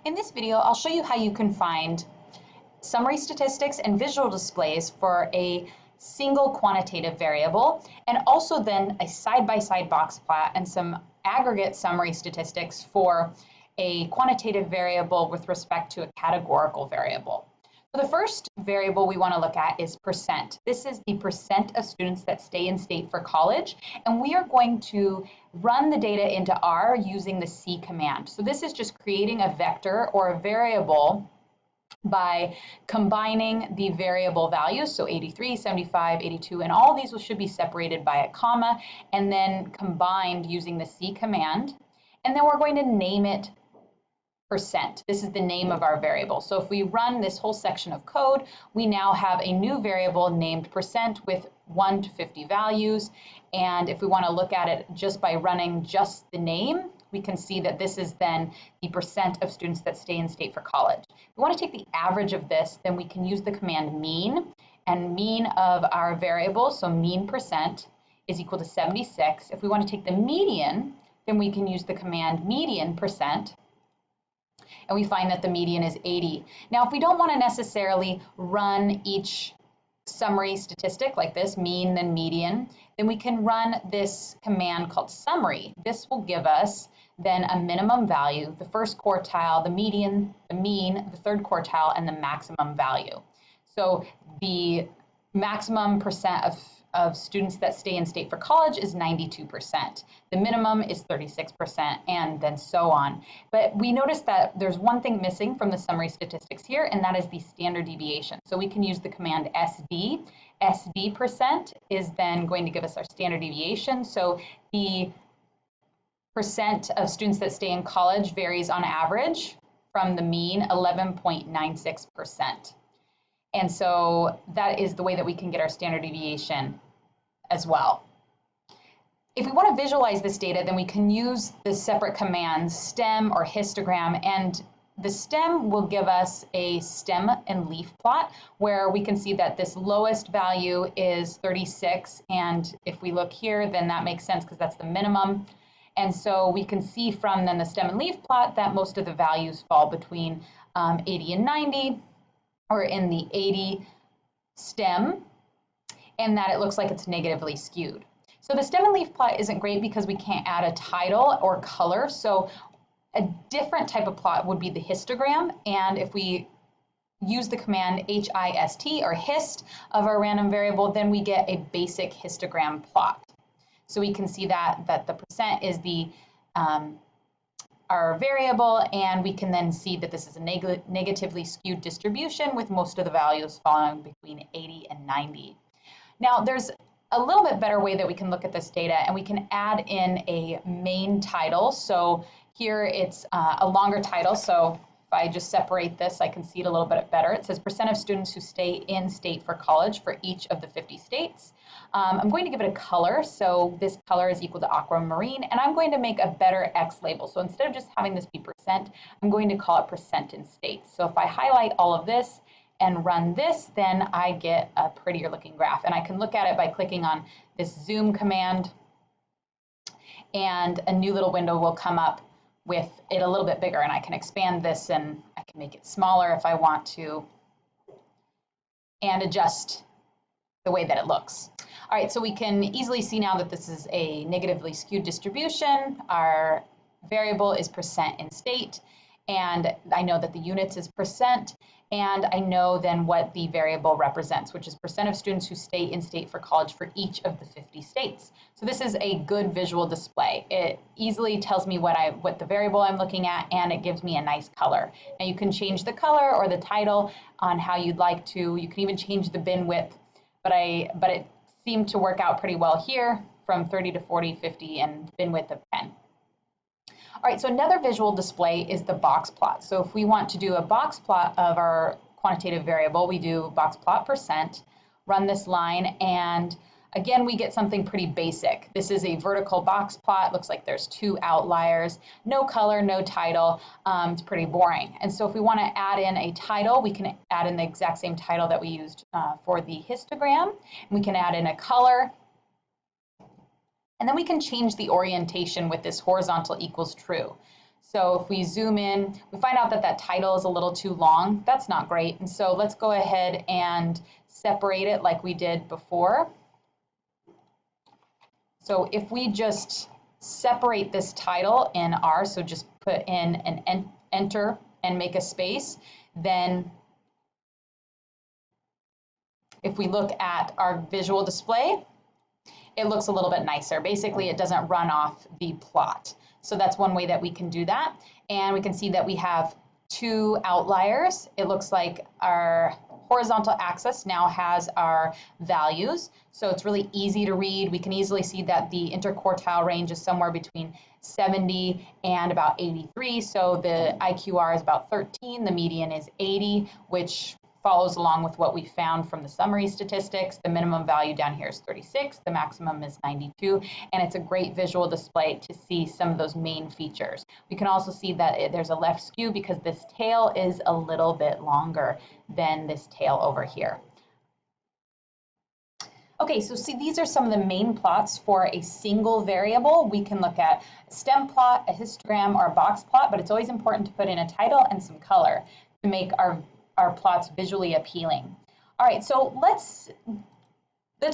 In this video, I'll show you how you can find summary statistics and visual displays for a single quantitative variable, and also then a side-by-side box plot and some aggregate summary statistics for a quantitative variable with respect to a categorical variable. So the first variable we want to look at is percent. This is the percent of students that stay in state for college, and we are going to run the data into R using the C command. So this is just creating a vector or a variable by combining the variable values, so 83, 75, 82, and all of these should be separated by a comma, and then combined using the C command. And then we're going to name it percent. This is the name of our variable. So if we run this whole section of code, we now have a new variable named percent with 1 to 50 values. And if we want to look at it just by running just the name, we can see that this is then the percent of students that stay in state for college. If we want to take the average of this, then we can use the command mean, and mean of our variable, so mean percent, is equal to 76. If we want to take the median, then we can use the command median percent, and we find that the median is 80. Now, if we don't want to necessarily run each summary statistic like this, mean, then median, then we can run this command called summary. This will give us then a minimum value, the first quartile, the median, the mean, the third quartile, and the maximum value. So the maximum percent of students that stay in state for college is 92%. The minimum is 36%, and then so on. But we notice that there's one thing missing from the summary statistics here, and that is the standard deviation. So we can use the command SD. SD percent is then going to give us our standard deviation. So the percent of students that stay in college varies on average from the mean 11.96%. And so that is the way that we can get our standard deviation as well. If we want to visualize this data, then we can use the separate commands stem or histogram, and the stem will give us a stem and leaf plot where we can see that this lowest value is 36, and if we look here, then that makes sense because that's the minimum. And so we can see from then the stem and leaf plot that most of the values fall between 80 and 90, or in the 80 stem, and that it looks like it's negatively skewed. So the stem and leaf plot isn't great because we can't add a title or color. So a different type of plot would be the histogram. And if we use the command HIST or hist of our random variable, then we get a basic histogram plot. So we can see that the percent is the our variable, and we can then see that this is a negatively skewed distribution with most of the values falling between 80 and 90. Now, there's a little bit better way that we can look at this data, and we can add in a main title. So here it's a longer title. So if I just separate this, I can see it a little bit better. It says percent of students who stay in state for college for each of the 50 states. I'm going to give it a color. So this color is equal to aquamarine, and I'm going to make a better X label. So instead of just having this be percent, I'm going to call it percent in states. So if I highlight all of this and run this, then I get a prettier looking graph. And I can look at it by clicking on this zoom command, and a new little window will come up with it a little bit bigger, and I can expand this and I can make it smaller if I want to, and adjust the way that it looks. All right, so we can easily see now that this is a negatively skewed distribution. Our variable is percent in state, and I know that the units is percent, and I know then what the variable represents, which is percent of students who stay in state for college for each of the 50 states. So this is a good visual display. It easily tells me what the variable I'm looking at, and it gives me a nice color. Now you can change the color or the title on how you'd like to. You can even change the bin width, but it seemed to work out pretty well here from 30 to 40, 50, and bin width of 10. All right, so another visual display is the box plot. So if we want to do a box plot of our quantitative variable, we do box plot percent, run this line, and again, we get something pretty basic. This is a vertical box plot. Looks like there's 2 outliers, no color, no title. It's pretty boring. And so if we want to add in a title, we can add in the exact same title that we used for the histogram. We can add in a color. And then we can change the orientation with this horizontal equals true. So if we zoom in, we find out that that title is a little too long. That's not great. And so let's go ahead and separate it like we did before. So if we just separate this title in R, so just put in an enter and make a space, then if we look at our visual display, it looks a little bit nicer. Basically, it doesn't run off the plot. So that's one way that we can do that. And we can see that we have two outliers. It looks like our horizontal axis now has our values. So it's really easy to read. We can easily see that the interquartile range is somewhere between 70 and about 83. So the IQR is about 13. The median is 80, which follows along with what we found from the summary statistics. The minimum value down here is 36, the maximum is 92, and it's a great visual display to see some of those main features. We can also see that there's a left skew because this tail is a little bit longer than this tail over here. Okay, so see, these are some of the main plots for a single variable. We can look at a stem plot, a histogram, or a box plot, but it's always important to put in a title and some color to make our plots visually appealing. All right, so let's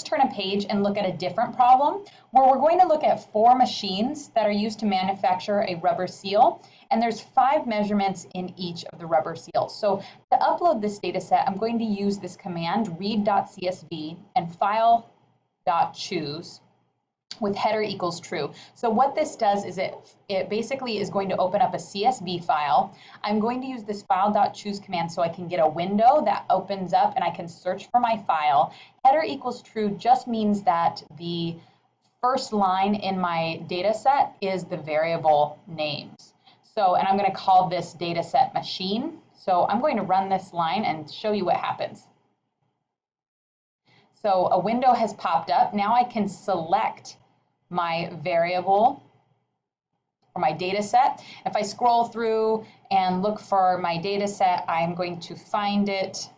turn a page and look at a different problem where we're going to look at 4 machines that are used to manufacture a rubber seal, and there's 5 measurements in each of the rubber seals. So to upload this data set, I'm going to use this command read.csv and file.choose with header equals true. So what this does is it basically is going to open up a CSV file. I'm going to use this file.choose command so I can get a window that opens up and I can search for my file. Header equals true just means that the first line in my data set is the variable names. So, and I'm going to call this data set machine. So I'm going to run this line and show you what happens. So a window has popped up. Now I can select my variable or my data set. If I scroll through and look for my data set, I'm going to find it.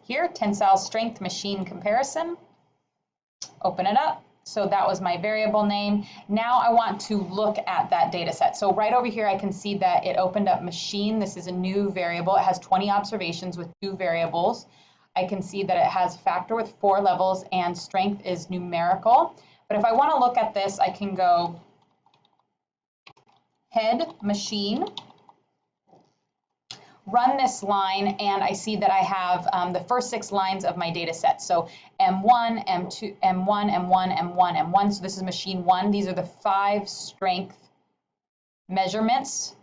Here, tensile strength machine comparison. Open it up. So that was my variable name. Now I want to look at that data set. So right over here, I can see that it opened up machine. This is a new variable. It has 20 observations with 2 variables. I can see that it has factor with 4 levels and strength is numerical. But if I want to look at this, I can go head machine, run this line, and I see that I have the first 6 lines of my data set. So M1, M2, M1, M1, M1, M1. So this is machine 1. These are the 5 strength measurements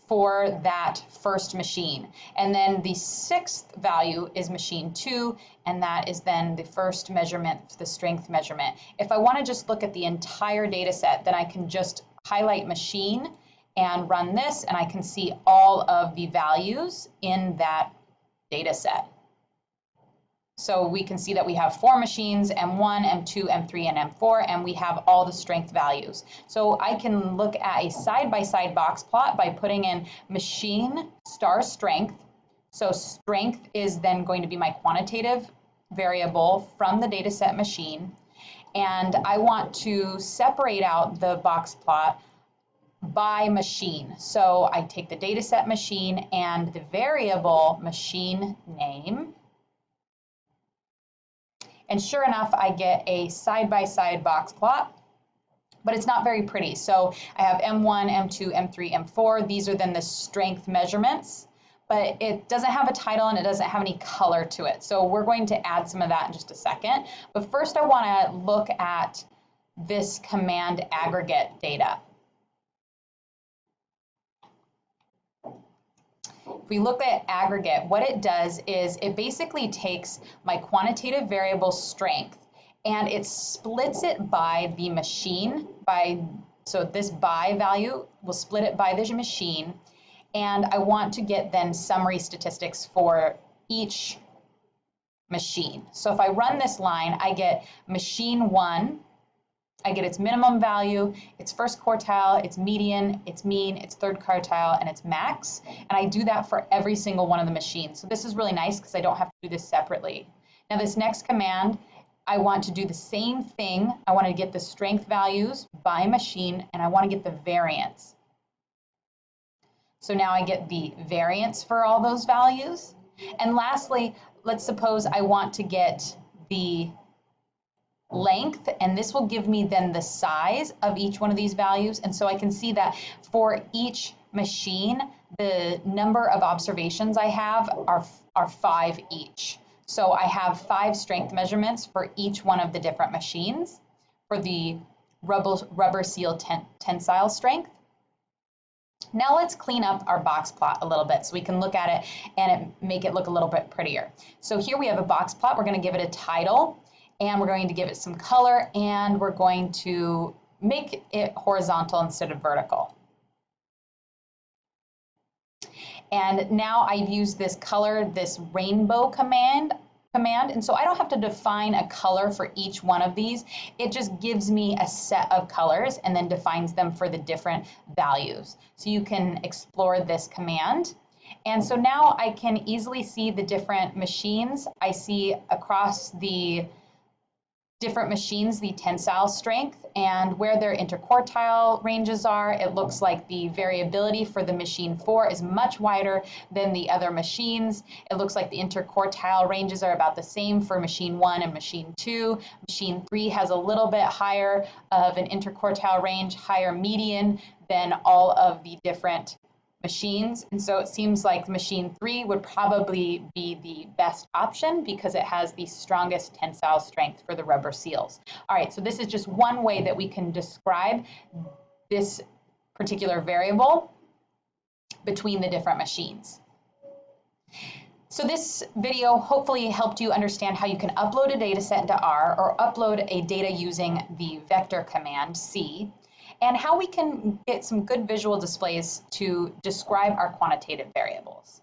for that first machine. And then the 6th value is machine 2, and that is then the first measurement, the strength measurement. If I want to just look at the entire data set, then I can just highlight machine and run this, and I can see all of the values in that data set. So we can see that we have 4 machines, M1, M2, M3, and M4, and we have all the strength values. So I can look at a side-by-side box plot by putting in machine star strength. So strength is then going to be my quantitative variable from the data set machine. And I want to separate out the box plot by machine. So I take the data set machine and the variable machine name. And sure enough, I get a side-by-side box plot, but it's not very pretty. So I have M1, M2, M3, M4. These are then the strength measurements, but it doesn't have a title and it doesn't have any color to it. So we're going to add some of that in just a second. But first I want to look at this command aggregate data. If we look at aggregate, what it does is it basically takes my quantitative variable strength and it splits it by the machine. So this by value will split it by the machine, and I want to get then summary statistics for each machine. So if I run this line, I get machine 1. I get its minimum value, its first quartile, its median, its mean, its third quartile, and its max. And I do that for every single one of the machines. So this is really nice because I don't have to do this separately. Now this next command, I want to do the same thing. I want to get the strength values by machine, and I want to get the variance. So now I get the variance for all those values. And lastly, let's suppose I want to get the length, and this will give me then the size of each one of these values. And so I can see that for each machine, the number of observations I have are 5 each. So I have 5 strength measurements for each one of the different machines for the rubber seal tensile strength. Now let's clean up our box plot a little bit so we can look at it and make it look a little bit prettier. So here we have a box plot. We're going to give it a title, and we're going to give it some color, and we're going to make it horizontal instead of vertical. And now I've used this color, this rainbow command, and so I don't have to define a color for each one of these. It just gives me a set of colors and then defines them for the different values. So you can explore this command. And so now I can easily see the different machines. I see across the different machines the tensile strength and where their interquartile ranges are. It looks like the variability for the machine 4 is much wider than the other machines. It looks like the interquartile ranges are about the same for machine 1 and machine 2. Machine 3 has a little bit higher of an interquartile range, higher median than all of the different machines. And so it seems like machine 3 would probably be the best option because it has the strongest tensile strength for the rubber seals. All right, so this is just one way that we can describe this particular variable between the different machines. So this video hopefully helped you understand how you can upload a data set into R or upload a data using the vector command C, and how we can get some good visual displays to describe our quantitative variables.